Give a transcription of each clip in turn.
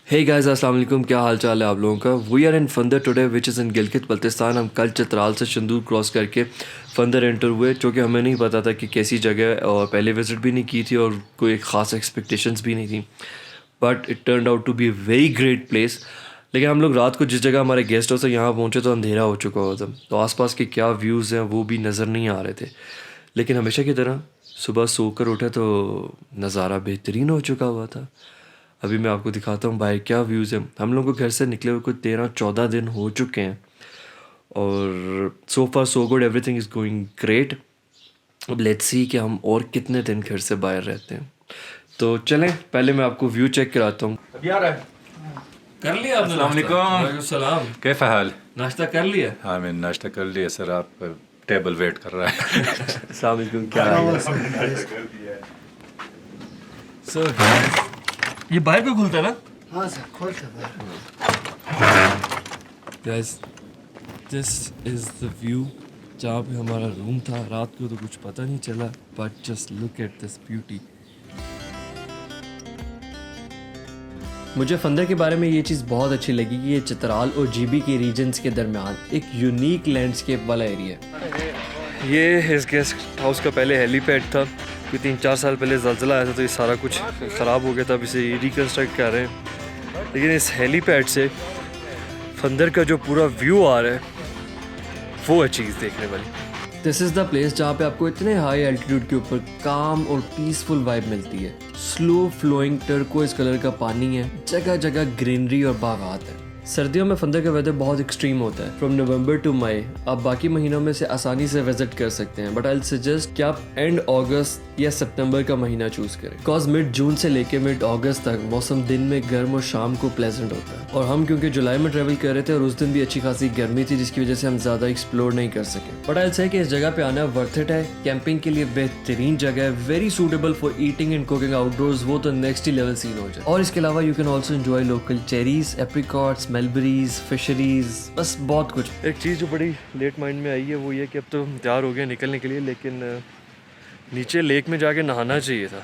Hey guys अस्सलाम वालेकुम, क्या हाल चाल है आप लोगों का। We are in Phander today which is in Gilgit Baltistan. हम कल चित्राल से शंदूर क्रॉस करके फंदर एंटर हुए, जो कि हमें नहीं पता था कि कैसी जगह है और पहले विज़िट भी नहीं की थी और कोई ख़ास एक्सपेक्टेशंस भी नहीं थी। But it turn out to be very great place. लेकिन हम लोग रात को जिस जगह हमारे गेस्ट हाउस से यहाँ पहुँचे तो अंधेरा हो चुका हुआ था, तो आसपास के क्या व्यूज़ हैं वो भी नज़र नहीं आ रहे थे। लेकिन हमेशा की तरह सुबह सोकर उठे तो नज़ारा बेहतरीन हो चुका हुआ था। अभी मैं आपको दिखाता हूँ भाई क्या व्यूज़ हैं। हम लोग को घर से निकले हुए कुछ 13-14 दिन हो चुके हैं और so far so good, everything is going great. अब लेट्स सी कि हम और कितने दिन घर से बाहर रहते हैं। तो चलें, पहले मैं आपको व्यू चेक कराता हूँ। अभी आ रहा है। कर लिया आपने? अस्सलाम वालेकुम। वालेकुम सलाम। कैफ हाल? नाश्ता कर लिया? हाँ मैंने नाश्ता कर लिया सर, आप टेबल वेट कर रहा है। अस्सलाम वालेकुम, क्या हाल है? सर ये बाहर पे खुलता है ना? हाँ सर, खोलता है। Guys this is the view जहाँ पे हमारा रूम था। रात को तो कुछ पता नहीं चला, but just look at this beauty. मुझे फंदर के बारे में ये चीज़ बहुत अच्छी लगी कि ये चित्राल और जीबी के रीजन्स के दरमियान एक यूनिक लैंडस्केप वाला एरिया है। ये इस गेस्ट हाउस का पहले हेलीपैड था, कि 3-4 साल पहले ज़लज़ला आया था तो ये सारा कुछ ख़राब हो गया था। अब इसे रिकन्स्ट्रक्ट कर रहे हैं। लेकिन इस हेलीपैड से फंदर का जो पूरा व्यू आ रहा है वो है चीज़ देखने वाली। दिस इज़ द प्लेस जहाँ पे आपको इतने हाई एल्टीट्यूड के ऊपर काम और पीसफुल वाइब मिलती है। स्लो फ्लोइंग टर्कोइज कलर का पानी है, जगह जगह ग्रीनरी और बागात है। सर्दियों में फंदर का वेदर बहुत एक्सट्रीम होता है, फ्रॉम नवंबर टू मई। आप बाकी महीनों में से आसानी से विजिट कर सकते हैं, बट आई सजेस्ट कि आप एंड अगस्त या सितंबर का महीना चूज करें, बिकॉज मिड जून से लेके मिड अगस्त तक मौसम दिन में गर्म और शाम को प्लेजेंट होता है। और हम क्योंकि जुलाई में ट्रेवल कर रहे थे और उस दिन भी अच्छी खासी गर्मी थी, जिसकी वजह से हम ज्यादा एक्सप्लोर नहीं कर सके। बट आई से कि इस जगह पे आना वर्थ इट है। कैंपिंग के लिए बेहतरीन जगह है, very suitable for eating and cooking outdoors, वो तो नेक्स्ट ही लेवल सीन हो जाए। और इसके अलावा you can also enjoy local cherries, apricots, mulberries, fisheries, बस बहुत कुछ। एक चीज़ जो बड़ी लेट माइंड में आई है वो ये कि अब तो तैयार हो गया निकलने के लिए, लेकिन नीचे लेक में जाके नहाना चाहिए था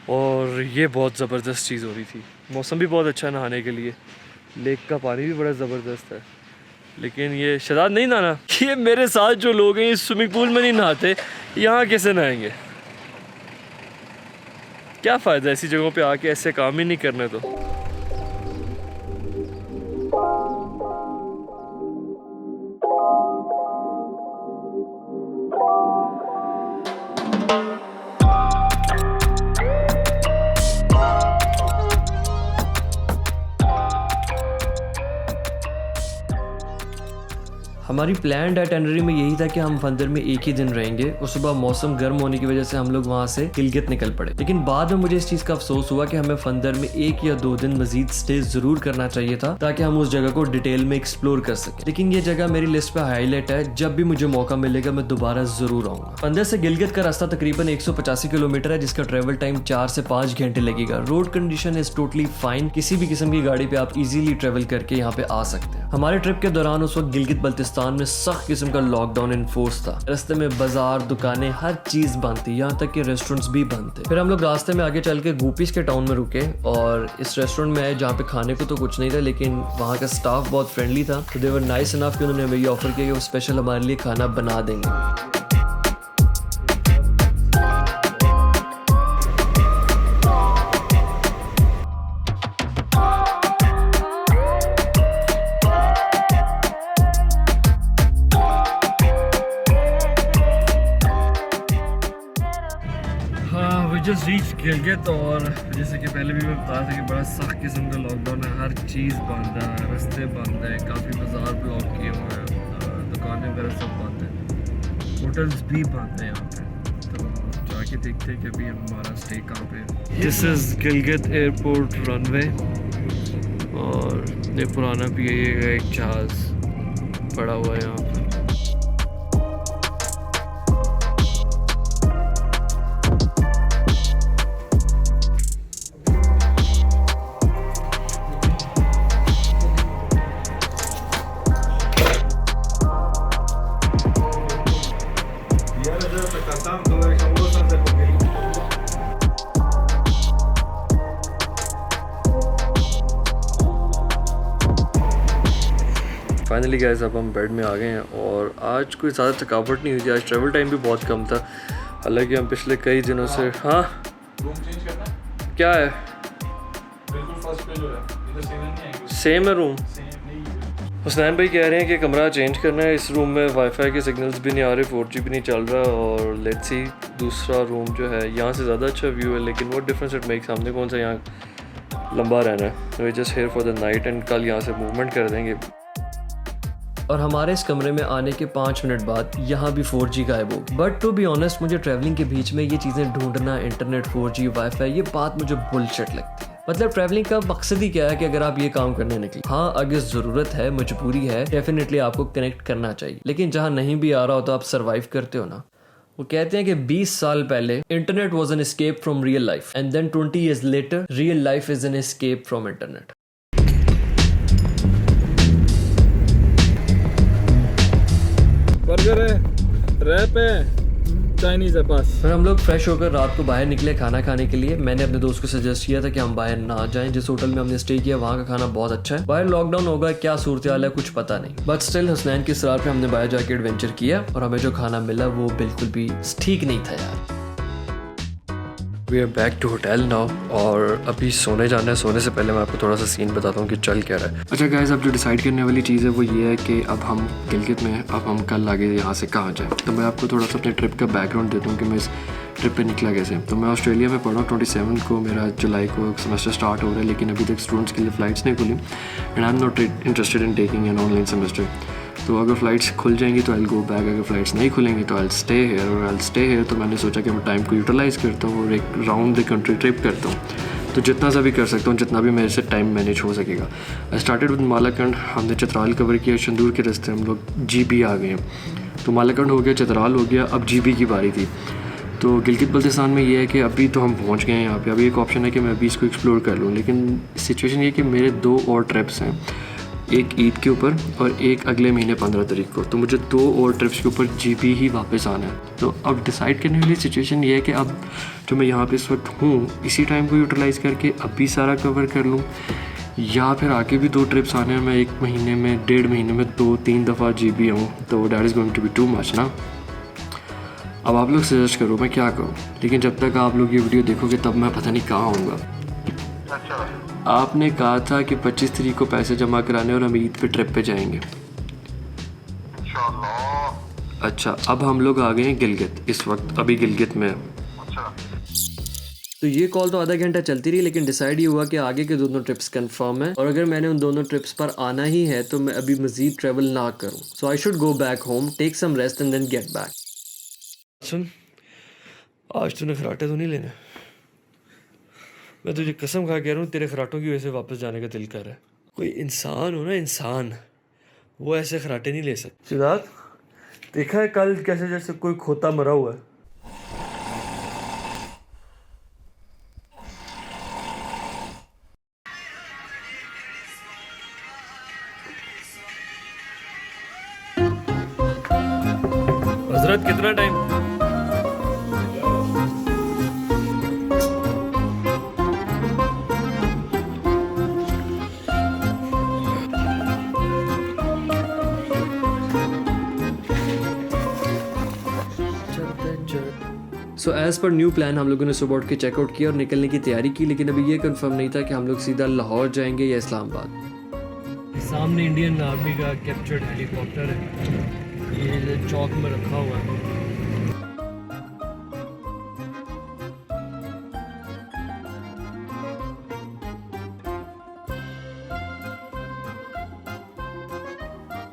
और ये बहुत ज़बरदस्त चीज़ हो रही थी। मौसम भी बहुत अच्छा है नहाने के लिए, लेक का पानी भी बड़ा ज़बरदस्त है। लेकिन ये शहजाद नहीं नहाना, ये मेरे साथ जो लोग हैं इस स्विमिंग पूल में नहीं नहाते, यहाँ कैसे नहाएंगे? क्या फ़ायदा ऐसी जगहों पे आके ऐसे काम ही नहीं करने। तो हमारी प्लान्ड आइटनरी में यही था कि हम फंदर में एक ही दिन रहेंगे और सुबह मौसम गर्म होने की वजह से हम लोग वहाँ से गिलगित निकल पड़े। लेकिन बाद में मुझे इस चीज़ का अफसोस हुआ कि हमें फंदर में 1 या 2 दिन मजीद स्टे जरूर करना चाहिए था, ताकि हम उस जगह को डिटेल में एक्सप्लोर कर सकें। लेकिन ये जगह मेरी लिस्ट पे हाईलाइट है, जब भी मुझे मौका मिलेगा मैं दोबारा जरूर आऊंगा। फंदर से गिलगित का रास्ता तकरीबन 185 किलोमीटर है, जिसका ट्रेवल टाइम 4 से 5 घंटे लगेगा। Road condition is totally fine, किसी भी किस्म की गाड़ी पे आप इजीली ट्रेवल करके यहाँ पे आ सकते हैं। हमारे ट्रिप के दौरान उस वक्त गिलगित बल्तिस्तान में सख्त किस्म का लॉकडाउन इन्फोर्स था। रास्ते में बाजार, दुकानें, हर चीज बंद थी, यहाँ तक कि रेस्टोरेंट्स भी बंद थे। फिर हम लोग रास्ते में आगे चल के गूपीस के टाउन में रुके और इस रेस्टोरेंट में आए जहाँ पे खाने को तो कुछ नहीं था, लेकिन वहाँ का स्टाफ बहुत फ्रेंडली था। तो दे वर नाइस इनफ कि उन्होंने हमें ये ऑफर किया कि वो स्पेशल हमारे लिए खाना बना देंगे। जस्ट रीच गिलगित और जैसे कि पहले भी मैं बता था कि बड़ा सख्त किस्म का लॉकडाउन है, हर चीज़ बंद है, रास्ते बंद है, काफ़ी बाजार ब्लॉक किए हुए हैं, दुकानें वगैरह सब बंद है, होटल्स भी बंद है यहाँ पे। तो जाके देखते हैं कि अभी हमारा स्टे कहाँ पे है। This is Gilgit airport runway और ये पुराना भी है, ये एक जहाज़ पड़ा हुआ है यहाँ पर। फाइनली गाइस अब हम बेड में आ गए हैं और आज कोई ज़्यादा थकावट नहीं हुई थी। आज ट्रैवल टाइम भी बहुत कम था, हालांकि हम पिछले कई दिनों से हाँ रूम चेंज करना है? क्या है बिल्कुल फर्स्ट पे जो है इधर सेम नहीं आएगी, सेम है रूम। सेम नहीं। हुसनैन भाई कह रहे हैं कि कमरा चेंज करना है। इस रूम में वाईफाई के सिग्नल्स भी नहीं आ रहे, 4G भी नहीं चल रहा और लेट्स सी दूसरा रूम जो है यहाँ से ज़्यादा अच्छा व्यू है, लेकिन वो डिफरेंस इट मेक्स हमने कौन सा यहाँ लंबा रहना है। We just here for the night and कल यहाँ से मूवमेंट कर देंगे। और हमारे इस कमरे में आने के 5 मिनट बाद यहाँ भी 4G गायब हो। बट टू बी ऑनेस्ट मुझे ट्रैवलिंग के बीच में ये चीज़ें ढूंढना, इंटरनेट, 4G, वाईफाई, ये बात मुझे बुलशिट लगती है। मतलब ट्रैवलिंग का मकसद ही क्या है कि अगर आप ये काम करने निकले, हाँ अगर ज़रूरत है, मजबूरी है, डेफिनेटली आपको कनेक्ट करना चाहिए, लेकिन जहाँ नहीं भी आ रहा हो तो आप सर्वाइव करते हो ना। वो कहते हैं कि 20 साल पहले internet was an escape from real life and then 20 years later real life is an escape from internet. Burger है, रैप है, चाइनीज है बस। फिर हम लोग फ्रेश होकर रात को बाहर निकले खाना खाने के लिए। मैंने अपने दोस्त को सजेस्ट किया था कि हम बाहर ना जाएं। जिस होटल में हमने स्टे किया वहाँ का खाना बहुत अच्छा है। बाहर लॉकडाउन होगा, क्या सूरत हाल है कुछ पता नहीं, बट स्टिल हुसनैन के इसरार पे हमने बाहर जाके एडवेंचर किया और हमें जो खाना मिला वो बिल्कुल भी ठीक नहीं था यार। We are back to hotel now और अभी सोने जाना है। सोने से पहले मैं आपको थोड़ा सा सीन बताता हूँ कि चल क्या रहा है। अच्छा गाइस, अब जो डिसाइड करने वाली चीज़ है वो ये है कि अब हम गिलगित में हैं, अब हम कल आगे यहाँ से कहाँ जाएँ। तो मैं आपको थोड़ा सा अपने ट्रिप का बैकग्राउंड देता हूँ कि मैं इस ट्रिप पे निकला कैसे। तो मैं ऑस्ट्रेलिया में पढ़ा हूँ, 27 को मेरा जुलाई को सेमेस्टर स्टार्ट हो रहा है, लेकिन अभी तक स्टूडेंट्स के लिए फ़्लाइट्स नहीं खुली and I am not interested in taking an online semester. तो अगर फ़्लाइट्स खुल जाएंगी तो आई गो बैक, अगर फ़्लाइट्स नहीं खुलेंगी तो आई स्टे हेयर और आई स्टे हेयर। तो मैंने सोचा कि मैं टाइम को यूटिलाइज़ करता हूँ और एक राउंड द कंट्री ट्रिप करता हूँ। तो जितना सा भी कर सकता हूँ, जितना भी मेरे से टाइम मैनेज हो सकेगा। आई स्टार्टेड विद मालाकंड, हमने चित्राल कवर किया, शंदूर के रास्ते हम लोग GB आ गए हैं। तो मालाकंड हो गया, चित्राल हो गया, अब GB की बारी थी। तो गिलगित बल्तिस्तान में ये है कि अभी तो हम पहुँच गए हैं यहाँ पे। अभी एक ऑप्शन है कि मैं अभी इसको एक्सप्लोर कर लूँ, लेकिन सिचुएशन ये कि मेरे 2 और ट्रिप्स हैं, एक ईद के ऊपर और एक अगले महीने 15 तारीख को। तो मुझे 2 और ट्रिप्स के ऊपर GB ही वापस आना है। तो अब डिसाइड करने वाली सिचुएशन ये है कि अब जो मैं यहाँ पे इस वक्त हूँ, इसी टाइम को यूटिलाइज़ करके अभी सारा कवर कर लूँ, या फिर आगे भी 2 ट्रिप्स आने हैं, मैं 1 महीने में, 1.5 महीने में 2-3 दफ़ा GB आऊँ, तो that is going to be too much ना। अब आप लोग सजेस्ट करो मैं क्या करूँ, लेकिन जब तक आप लोग ये वीडियो देखोगे तब मैं पता नहीं कहाँ होऊंगा। आपने कहा था कि 25 तारीख को पैसे जमा कराने और हम ईद पे ट्रिप पे जाएंगे। अच्छा, अब हम लोग आ गए हैं गिलगित, इस वक्त अभी गिलगित में। तो ये कॉल तो आधा घंटा चलती रही, लेकिन डिसाइड ये हुआ कि आगे के दोनों ट्रिप्स कंफर्म है और अगर मैंने उन दोनों ट्रिप्स पर आना ही है तो मैं अभी मजीद ट्रेवल ना करूं। So I should go back home, take some rest and then get back. सुन, आज तूने खराटे तो नहीं लेने? मैं तुझे कसम खा कह रहा हूँ, तेरे खराटों की वजह से वापस जाने का दिल कर रहा है। कोई इंसान हो ना, इंसान, वो ऐसे खराटे नहीं ले सकते। सिद्धार्थ, देखा है कल कैसे जैसे कोई खोता मरा हुआ है। हजरत कितना time? So as per new plan हम लोगों ने सुबह उठ के चेकआउट किया और निकलने की तैयारी की, लेकिन अभी ये कंफर्म नहीं था कि हम लोग सीधा लाहौर जाएंगे या इस्लामाबाद। सामने इंडियन आर्मी का कैप्चर्ड हेलीकॉप्टर है, ये चौक में रखा हुआ है।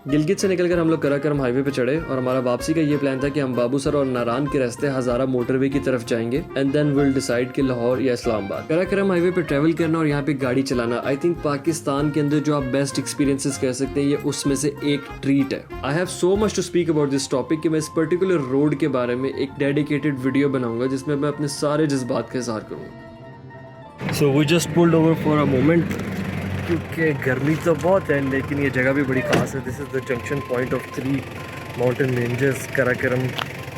गिलगित से निकलकर हम लोग कराकरम हाईवे पे चढ़े और हमारा वापसी का ये प्लान था कि हम बाबूसर और नारान के रास्ते हजारा मोटरवे की तरफ जाएंगे एंड देन विल डिसाइड कि लाहौर या इस्लामाबाद। कराकरम हाईवे पे ट्रैवल करना और यहाँ पे गाड़ी चलाना, आई थिंक पाकिस्तान के अंदर जो आप बेस्ट एक्सपीरियंसेस कह सकते हैं, ये उसमें से एक ट्रीट है। I have so much to speak about this topic कि मैं इस पर्टिकुलर रोड के बारे में एक डेडिकेटेड वीडियो बनाऊंगा जिसमें मैं अपने सारे जज्बात का इजहार करूँगा। So we just pulled over for a moment, क्योंकि गर्मी तो बहुत है लेकिन ये जगह भी बड़ी ख़ास है। This is the junction point of 3 mountain ranges, Karakoram,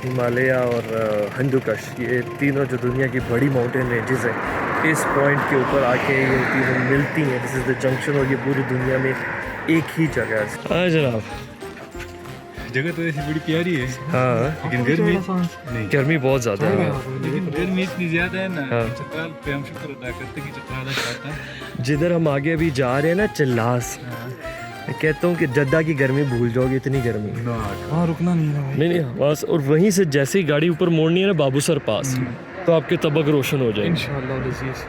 Himalaya और हिंदुकश। ये तीनों जो दुनिया की बड़ी माउंटेन रेंजेस हैं, इस पॉइंट के ऊपर आके ये तीनों मिलती हैं। दिस इज़ द जंक्शन और ये पूरी दुनिया में एक ही जगह। हाँ जनाब, जगह तो ऐसी बड़ी प्यारी है, हाँ लेकिन नहीं, गर्मी बहुत ज़्यादा है। लेकिन गर्मी इतनी ज्यादा है ना, हाँ। चित्राल पे हम शुक्र अदा करते हैं कि चित्राल आता है। जिधर हम आगे अभी जा रहे हैं ना, चिल्लास, मैं कहता हूँ कि जद्दा की गर्मी भूल जाओगे, इतनी गर्मी। वहाँ रुकना नहीं है भाई। नहीं बस, और वहीं से जैसे ही गाड़ी ऊपर मोड़नी है ना बाबूसर पास, तो आपके तबक रोशन हो जाएंगे। इंशाअल्लाह लजीज।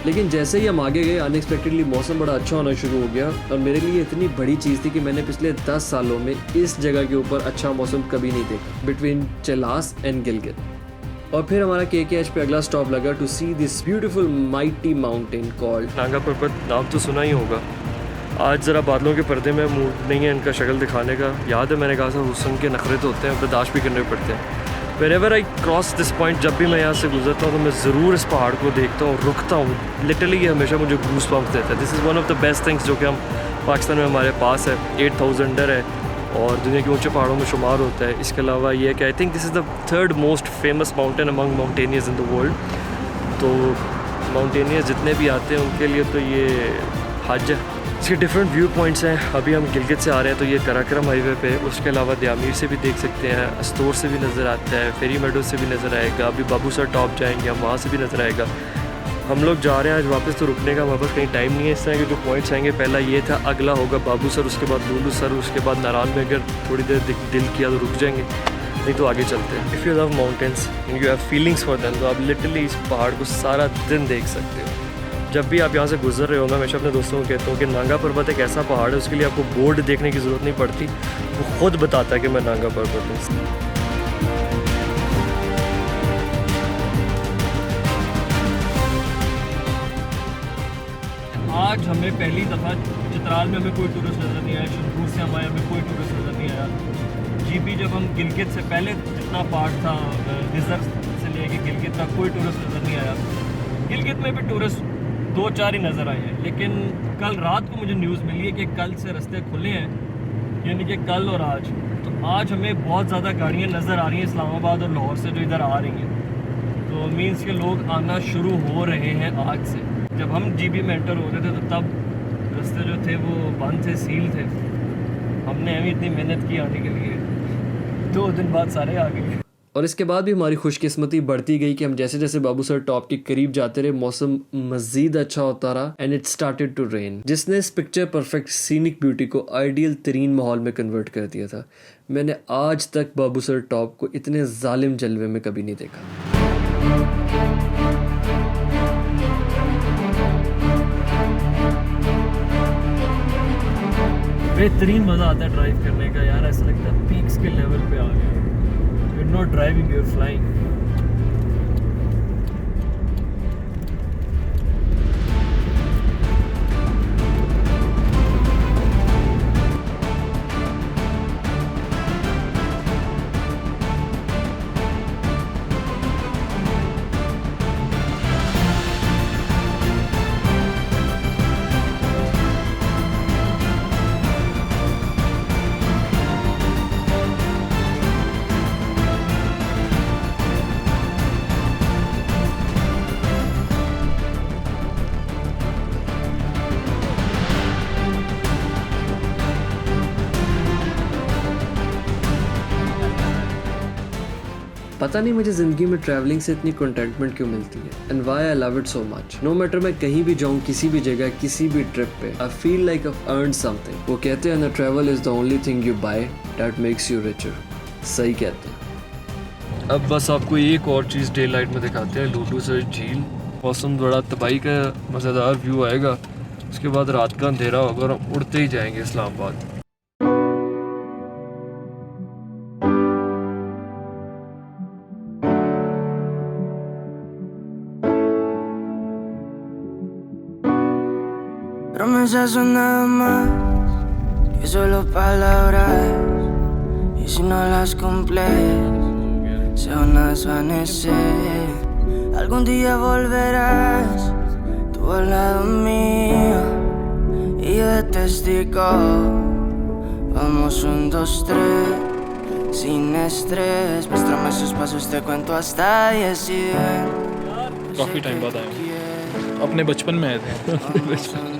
लेकिन जैसे ही हम आगे गए, अनएक्सपेक्टेडली मौसम बड़ा अच्छा होना शुरू हो गया, और मेरे लिए इतनी बड़ी चीज़ थी कि मैंने पिछले 10 सालों में इस जगह के ऊपर अच्छा मौसम कभी नहीं देखा, बिटवीन चिल्लास एंड गिलगित। और फिर हमारा KKH पे अगला स्टॉप लगा to see this beautiful mighty mountain called Nanga Parbat. नाम तो सुना ही होगा। आज ज़रा बादलों के पर्दे में मूड नहीं है इनका शक्ल दिखाने का। याद है मैंने कहा था हुस्न के नखरे तो होते हैं, बर्दाश्त भी करने पड़ते हैं। Whenever I cross this point, जब भी मैं यहाँ से गुजरता हूँ तो मैं ज़रूर इस पहाड़ को देखता हूँ, रुकता हूँ। लिटरली ये हमेशा मुझे गूस बम्प्स देता है। This is one of the best things जो कि हम पाकिस्तान में हमारे पास है। 8000 है और दुनिया के ऊंचे पहाड़ों में शुमार होता है। इसके अलावा ये है कि I think this is the 3rd most famous mountain among mountaineers in the world. तो माउंटेनियर्स जितने भी आते हैं उनके लिए तो ये हज है। इसके डिफरेंट व्यू पॉइंट्स हैं। अभी हम गिलगित से आ रहे हैं तो ये कराक्रम हाईवे पे, उसके अलावा दयामीर से भी देख सकते हैं, अस्तोर से भी नज़र आता है, फेरी मेडो से भी नज़र आएगा। अभी बाबूसर टॉप जाएंगे हम, वहाँ से भी नज़र आएगा। हम लोग जा रहे हैं आज वापस, तो रुकने का हमारे पास कहीं टाइम नहीं है। इस तरह के जो पॉइंट्स आएंगे, पहला ये था, अगला होगा बाबूसर, उसके बाद लुलू सर, उसके बाद नारायण में अगर थोड़ी देर दिल किया तो रुक जाएंगे, नहीं तो आगे चलते हैं। If you love mountains and you have feelings for them, तो आप लिटरली इस पहाड़ को सारा दिन देख सकते हो। जब भी आप यहाँ से गुजर रहे हो, मैं हमेशा अपने दोस्तों को कहता हूँ कि नागा पर्वत एक ऐसा पहाड़ है, उसके लिए आपको बोर्ड देखने की ज़रूरत नहीं पड़ती, वो खुद बताता है कि मैं नागा पर्वत हूँ। आज हमें पहली दफ़ा चित्राल में हमें कोई टूरिस्ट नज़र नहीं आया, शंकूर से हम आए, हमें कोई टूरिस्ट नज़र नहीं आया। GB जब हम गिलगित से पहले जितना पार्ट था रिजर्व से लेके गिलगित तक, कोई टूरिस्ट नज़र नहीं आया। गिलगित में भी टूरिस्ट 2-4 ही नज़र आए हैं, लेकिन कल रात को मुझे न्यूज़ मिली है कि कल से रास्ते खुले हैं, यानी कि कल और आज। तो आज हमें बहुत ज़्यादा गाड़ियाँ नज़र आ रही हैं इस्लामाबाद और लाहौर से जो इधर आ रही हैं। तो मीन्स के लोग आना शुरू हो रहे हैं आज से। जब हम GB में एंटर हो रहे थे तो तब रास्ते जो थे वो बंद थे, सील थे। हमने अभी इतनी मेहनत की आने के लिए, 2 दिन बाद सारे आ गए। और इसके बाद भी हमारी खुशकिस्मती बढ़ती गई कि हम जैसे जैसे बाबूसर टॉप के करीब जाते रहे, मौसम मज़ीद अच्छा होता रहा and it started to rain, जिसने इस पिक्चर परफेक्ट सीनिक ब्यूटी को आइडियल तरीन माहौल में कन्वर्ट कर दिया था। मैंने आज तक बाबूसर टॉप को इतने जालिम जलवे में कभी नहीं देखा। बेहतरीन मज़ा आता है ड्राइव करने का यार, ऐसा लगता है पीक्स के लेवल पे आ गए। You're not driving, you're flying. पता नहीं मुझे ज़िंदगी में ट्रैवलिंग से इतनी कंटेंटमेंट क्यों मिलती है, and why I love it so much. No matter मैं कहीं भी जाऊँ, किसी भी जगह, किसी भी ट्रिप पे, I feel like I earn something. वो कहते हैं ना, travel is the only thing you buy that makes you richer. सही कहते हैं। अब बस आपको एक और चीज़ डे लाइट में दिखाते हैं, लुलू सर झील। मौसम बड़ा तबाही का मज़ेदार व्यू आएगा, उसके बाद रात का अंधेरा होगा और हम उड़ते ही जाएंगे Islamabad. Promesas son nada más que solo palabras, y si no las cumples se van a desvanecer. A algún día volverás, tú al lado mío y yo de testigo. Vamos 1, 2, 3, sin estrés. Muéstrame esos pasos, te cuento hasta 10 y ven. काफ़ी time बाद आए हैं। अपने बचपन में आए थे।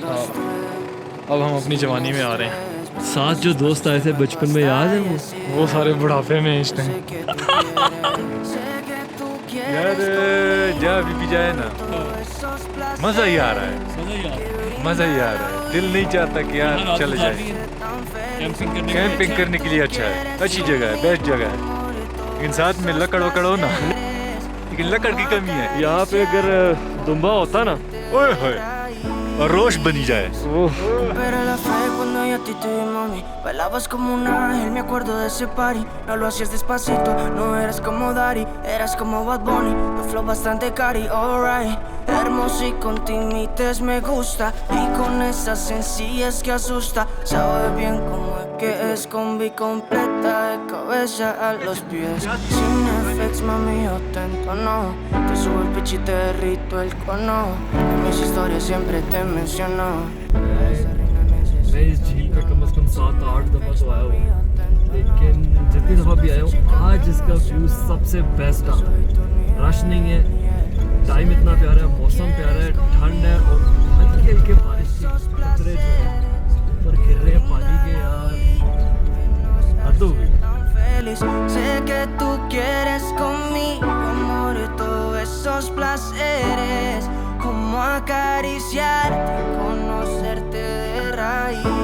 हाँ। अब हम अपनी जवानी में आ रहे हैं। साथ जो दोस्त आए थे बचपन में याद है वो सारे बुढ़ापे में इस टाइम। यार जहाँ भी जाए ना मज़ा ही आ रहा है, मज़ा ही आ रहा है। दिल नहीं चाहता कि यार चले जाए। कैंपिंग करने के लिए अच्छा है, अच्छी जगह है, बेस्ट जगह है। लेकिन साथ में लकड़ वकड़ हो ना, लेकिन लकड़ की कमी है। यहाँ पे अगर दुम्बा होता ना, ओए होए, और रोश बनी जाए। Pero la fe cuando yo a ti te vi, mami. Bailabas como un ángel, me acuerdo de ese party. No lo hacías despacito, no eras como Daddy, eras como Bad Bunny. Tu flow bastante cari, alright. Hermoso y con timites me gusta. Y con esa sencillez que asusta. Sabes bien cómo es que es combi completa de cabeza a los pies. Sin effects, mami, yo te entono. Te subo el pitch y te derrito el cono. En mis historias siempre te menciono. मैं इस झील पे कम से कम 7-8 दफ़ा तो आया हूँ, लेकिन जितनी दफ़ा भी आया हूँ आज इसका व्यू सबसे बेस्ट था। रश नहीं है, टाइम इतना प्यारा है, मौसम प्यारा है, ठंड है और हल्की हल्की बारिश की कतरे जो है ऊपर गिर रहे हैं पानी के। यार हद हो गई। Feliz, sé que tú quieres conmigo, amor, todos esos placeres, como acariciarte, conocerte de raíz.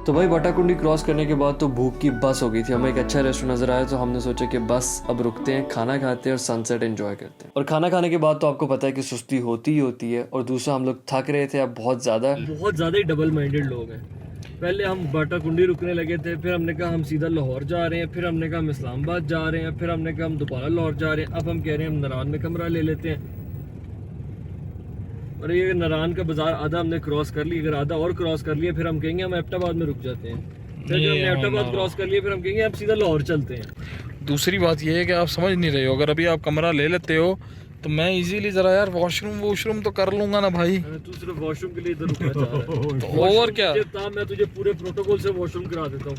तो भाई बटाकुंडी क्रॉस करने के बाद तो भूख की बस हो गई थी। हमें एक अच्छा रेस्टोरेंट नजर आया तो हमने सोचा कि बस अब रुकते हैं, खाना खाते हैं और सनसेट एंजॉय करते हैं। और खाना खाने के बाद तो आपको पता है कि सुस्ती होती ही होती है, और दूसरा हम लोग थक रहे थे अब बहुत ज़्यादा ही डबल माइंडेड लोग हैं। पहले हम बटाकुंडी रुकने लगे थे, फिर हमने कहा हम सीधा लाहौर जा रहे हैं, फिर हमने कहा हम इस्लामाबाद जा रहे हैं, फिर हमने कहा हम दोबारा लाहौर जा रहे हैं। अब हम कह रहे हैं हम नारान में कमरा ले लेते हैं। और ये नारान का बाजार आधा हमने क्रॉस कर लिया, अगर आधा और क्रॉस कर लिया फिर हम कहेंगे हम एबटाबाद में रुक जाते हैं। फिर जब हमने एबटाबाद क्रॉस कर लिया फिर हम कहेंगे अब सीधा लाहौर चलते हैं। दूसरी बात ये है कि आप समझ नहीं रहे हो, अगर अभी आप कमरा ले लेते हो तो मैं इजीली जरा यार वॉशरूम तो कर लूंगा ना भाई। तू सिर्फ वॉशरूम के लिए इधर रुकना चाह रहा है। तो और क्या, मैं तुझे पूरे प्रोटोकॉल से वॉशरूम करा देता हूँ।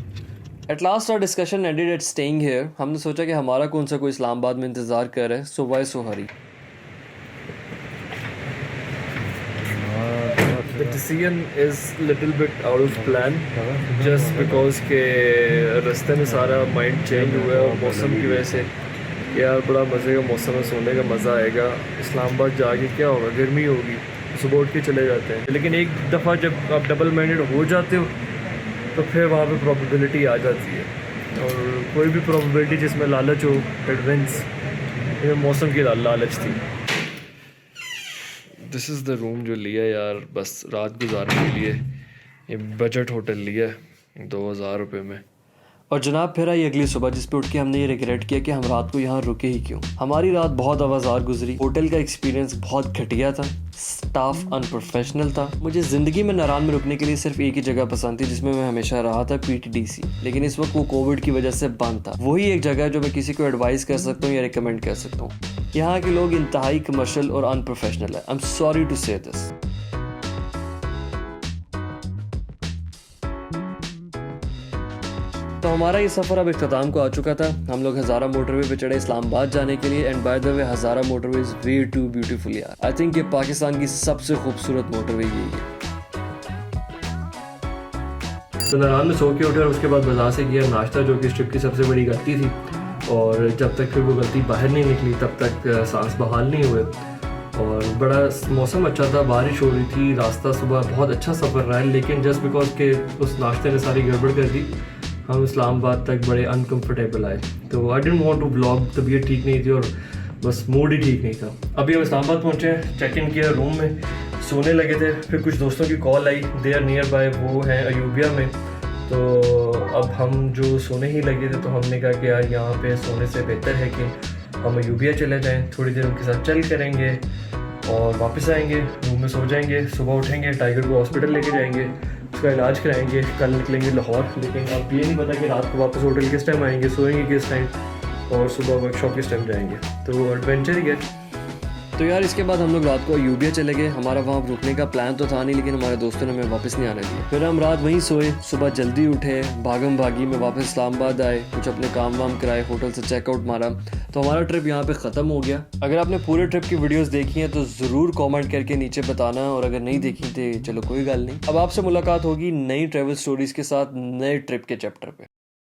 At last hour discussion ended at staying here. हमने सोचा कि हमारा कौन सा कोई इस्लामाबाद में इंतजार कर रहा है, so why so Hari. The decision is little bit out of plan just because के रास्ते में सारा माइंड चेंज हुआ है और मौसम की वजह से कि यार बड़ा मज़े का मौसम है, सोने का मज़ा आएगा। इस्लामाबाद जाके क्या होगा, गर्मी होगी, सुबह उठ के चले जाते हैं। लेकिन एक दफ़ा जब आप डबल माइंडेड हो जाते हो तो फिर वहाँ पे प्रोबेबिलिटी आ जाती है, और कोई भी प्रोबेबिलिटी जिसमें लालच हो एडवेंस, मौसम की लालच थी। दिस इज़ द रूम जो लिया यार बस रात गुजारने के लिए। ये बजट होटल लिया है 2000 रुपये में। और जनाब फिर आई अगली सुबह, जिस पे उठ के हमने ये रिग्रेट किया कि हम रात को यहाँ रुके ही क्यों। हमारी रात बहुत आवाज़ार गुजरी, होटल का एक्सपीरियंस बहुत घटिया था, स्टाफ अनप्रोफेशनल था। मुझे ज़िंदगी में नारान में रुकने के लिए सिर्फ एक ही जगह पसंद थी जिसमें मैं हमेशा रहा था, PTDC। लेकिन इस वक्त वो कोविड की वजह से बंद था। वही एक जगह है जो मैं किसी को एडवाइस कर सकता हूँ या रिकमेंड कर सकता हूँ। यहाँ के लोग इंतहाई कमर्शियल और अनप्रोफेशनल है। आई एम सॉरी टू से दिस। तो हमारा ये सफ़र अब इख्तिताम को आ चुका था। हम लोग हज़ारा मोटरवे पे चढ़े इस्लामाबाद जाने के लिए। And by the way Hazara motorway is way too beautiful यार। आई थिंक ये पाकिस्तान की सबसे खूबसूरत मोटरवे यही है। तो नारान में सो के उठे और उसके बाद बाजार से किया नाश्ता, जो कि इस ट्रिप की सबसे बड़ी गलती थी। और जब तक फिर वो गलती बाहर नहीं निकली तब तक सांस बहाल नहीं हुए। और बड़ा मौसम अच्छा था, बारिश हो रही थी, रास्ता सुबह बहुत अच्छा सफ़र रहा है। लेकिन जस्ट बिकॉज के उस नाश्ते ने सारी गड़बड़ कर दी, हम इस्लामाबाद तक बड़े अनकम्फर्टेबल आए। तो आई डेंट वांट टू ब्लॉग, तबीयत ठीक नहीं थी और बस मूड ही ठीक नहीं था। अभी हम इस्लामाबाद पहुँचे हैं, चेक इन किया रूम में, सोने लगे थे। फिर कुछ दोस्तों की कॉल आई, दे आर नियर बाय, वो हैं अयूबिया में। तो अब हम जो सोने ही लगे थे तो हमने कहा कि यार यहाँ पे सोने से बेहतर है कि हम अयूबिया चले जाएं, थोड़ी देर उनके साथ चल करेंगे और वापस आएंगे, रूम में सो जाएंगे, सुबह उठेंगे, टाइगर को हॉस्पिटल लेके जाएंगे, उसका इलाज कराएंगे, कल निकलेंगे लाहौर। लेकिन अब ये नहीं पता कि रात को वापस होटल किस टाइम आएंगे, सोएंगे किस टाइम और सुबह वर्कशॉप किस टाइम जाएंगे। तो एडवेंचर ही है। तो यार इसके बाद हम लोग रात को अयूबिया चले गए। हमारा वहाँ रुकने का प्लान तो था नहीं, लेकिन हमारे दोस्तों ने हमें वापस नहीं आने दिया। फिर हम रात वहीं सोए, सुबह जल्दी उठे, भागम भागी में वापस इस्लामाबाद आए, कुछ अपने काम वाम कराए, होटल से चेकआउट मारा। तो हमारा ट्रिप यहाँ पे ख़त्म हो गया। अगर आपने पूरे ट्रिप की वीडियोस देखी हैं तो ज़रूर कमेंट करके नीचे बताना, और अगर नहीं देखी तो चलो कोई गल नहीं। अब आपसे मुलाकात होगी नई ट्रैवल स्टोरीज़ के साथ नए ट्रिप के चैप्टर पे।